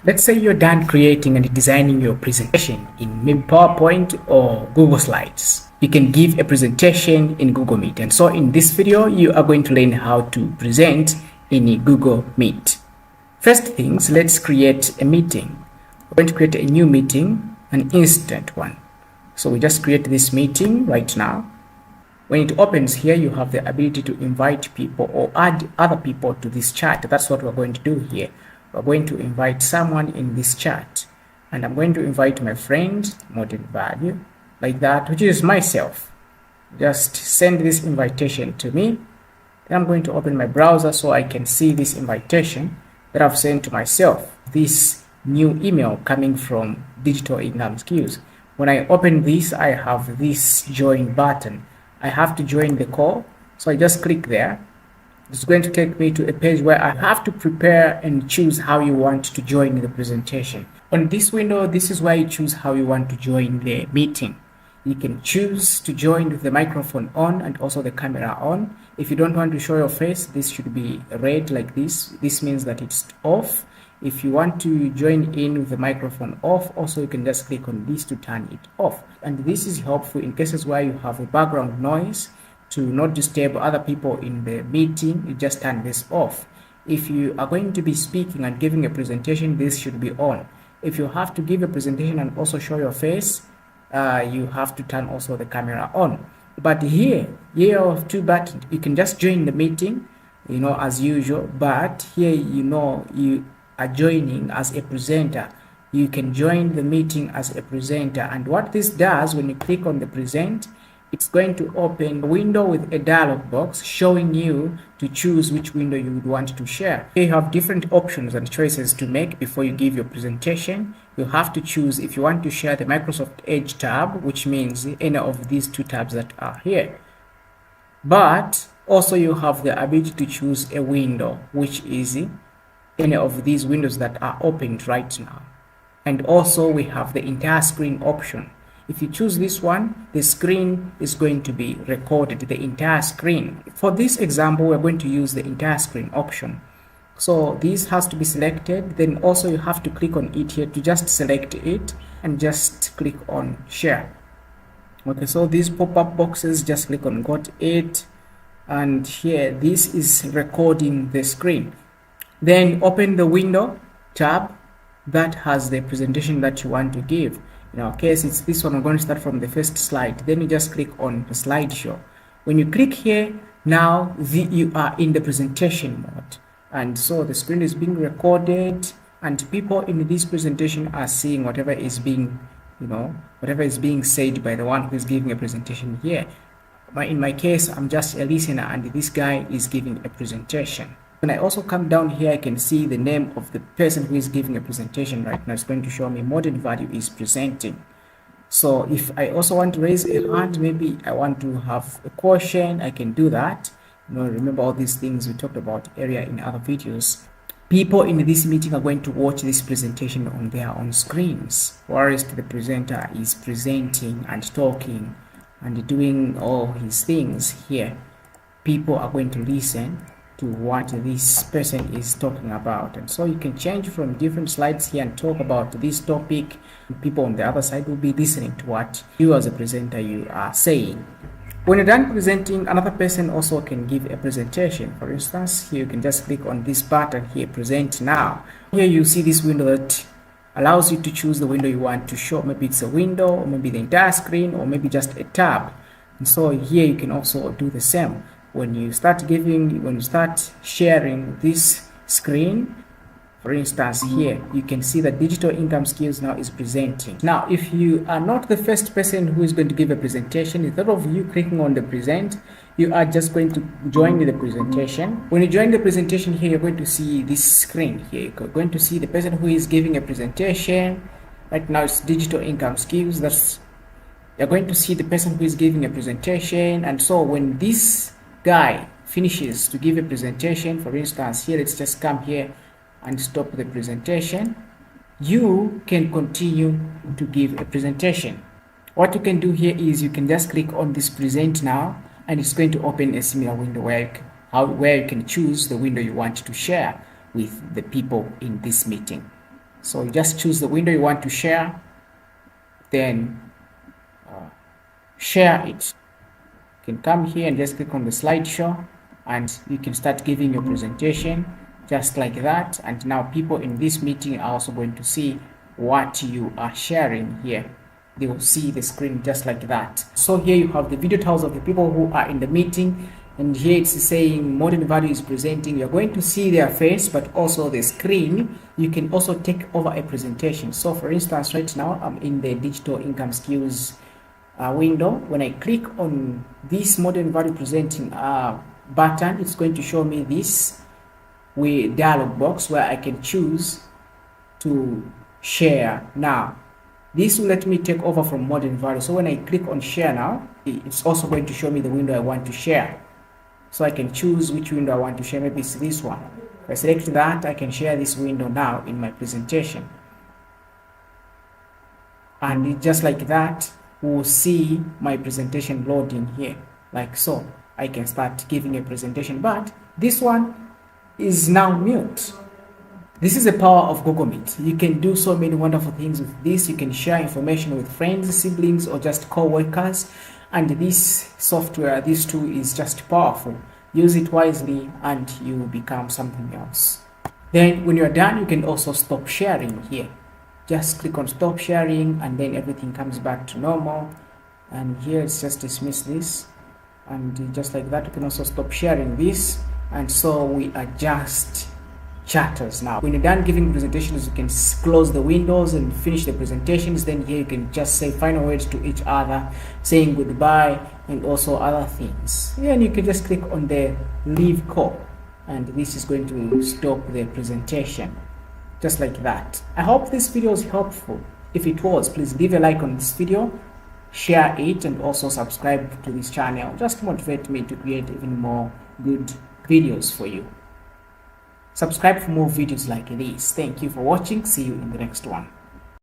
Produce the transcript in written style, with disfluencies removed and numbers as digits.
Let's say you're done creating and designing your presentation in maybe PowerPoint or Google Slides. You can give a presentation in Google Meet. And so in this video, you are going to learn how to present in a Google Meet. First things, let's create a meeting. We're going to create a new meeting, an instant one. So we just create this meeting right now. When it opens here, you have the ability to invite people or add other people to this chat. That's what we're going to do here. We're going to invite someone in this chat, and I'm going to invite my friend, Modern Value, like that, which is myself. Just send this invitation to me. Then I'm going to open my browser so I can see this invitation that I've sent to myself, this new email coming from Digital Income Skills. When I open this, I have this join button. I have to join the call, so I just click there. It's going to take me to a page where I have to prepare and choose how you want to join the presentation. On this window, this is where you choose how you want to join the meeting. You can choose to join with the microphone on and also the camera on. If you don't want to show your face, this should be red like this. This means that it's off. If you want to join in with the microphone off, also you can just click on this to turn it off. And this is helpful in cases where you have a background noise. To not disturb other people in the meeting, you just turn this off. If you are going to be speaking and giving a presentation, this should be on. If you have to give a presentation and also show your face, you have to turn also the camera on. But here you have two buttons. You can just join the meeting, as usual. But here, you are joining as a presenter. You can join the meeting as a presenter. And what this does, when you click on the present, it's going to open a window with a dialog box showing you to choose which window you would want to share. You have different options and choices to make before you give your presentation. You have to choose if you want to share the Microsoft Edge tab, which means any of these two tabs that are here. But also you have the ability to choose a window, which is any of these windows that are opened right now. And also we have the entire screen option. If you choose this one, the screen is going to be recorded, the entire screen. For this example, we're going to use the entire screen option. So this has to be selected. Then also you have to click on it here to just select it and just click on share. Okay, so these pop-up boxes, just click on got it. And here, this is recording the screen. Then open the window tab that has the presentation that you want to give. In our case, it's this one. I'm going to start from the first slide. Then you just click on the slideshow. When you click here, now you are in the presentation mode. And so the screen is being recorded and people in this presentation are seeing whatever is being, whatever is being said by the one who is giving a presentation here. In my case, I'm just a listener and this guy is giving a presentation. When I also come down here, I can see the name of the person who is giving a presentation right now. It's going to show me Modern Value is presenting. So if I also want to raise a hand, maybe I want to have a question, I can do that. Remember all these things we talked about earlier in other videos. People in this meeting are going to watch this presentation on their own screens, whereas the presenter is presenting and talking and doing all his things here. People are going to listen to what this person is talking about. And so you can change from different slides here and talk about this topic. People on the other side will be listening to what you as a presenter you are saying. When you're done presenting, another person also can give a presentation. For instance, here you can just click on this button here, present now. Here you see this window that allows you to choose the window you want to show. Maybe it's a window, or maybe the entire screen, or maybe just a tab. And so here you can also do the same. When you start sharing this screen, for instance, here you can see that Digital Income Skills now is presenting. Now, if you are not the first person who is going to give a presentation, instead of you clicking on the present, you are just going to join the presentation. When you join the presentation here, you're going to see this screen here. You're going to see the person who is giving a presentation. Right now it's Digital Income Skills. You're going to see the person who is giving a presentation. And so when this guy finishes to give a presentation, for instance, here, let's just come here and stop the presentation, you can continue to give a presentation. What you can do here is you can just click on this present now, and it's going to open a similar window where you can choose the window you want to share with the people in this meeting. So you just choose the window you want to share, then share it. You can come here and just click on the slideshow, and you can start giving your presentation just like that. And now people in this meeting are also going to see what you are sharing here. They will see the screen just like that. So here you have the video tiles of the people who are in the meeting, and here it's saying Modern Value is presenting. You're going to see their face, but also the screen. You can also take over a presentation. So for instance, right now I'm in the digital income skills window. When I click on this Modern Value presenting button, it's going to show me this dialog box where I can choose to share. Now this will let me take over from Modern Value. So when I click on share now, it's also going to show me the window I want to share. So I can choose which window I want to share. Maybe it's this one. If I select that, I can share this window now in my presentation. And just like that, we'll see my presentation loading here, like so. I can start giving a presentation, but this one is now mute. This is the power of Google Meet. You can do so many wonderful things with this. You can share information with friends, siblings, or just co-workers. And this software, this tool is just powerful. Use it wisely and you will become something else. Then when you're done, you can also stop sharing here. Just click on stop sharing and then everything comes back to normal. And here it's just dismiss this. And just like that, you can also stop sharing this. And so we are just chatters now. When you're done giving presentations, you can close the windows and finish the presentations. Then here you can just say final words to each other, saying goodbye and also other things. Yeah, and you can just click on the leave call, and this is going to stop the presentation just like that. I hope this video was helpful. If it was, please leave a like on this video, share it, and also subscribe to this channel. Just motivate me to create even more good videos for you. Subscribe for more videos like this. Thank you for watching. See you in the next one.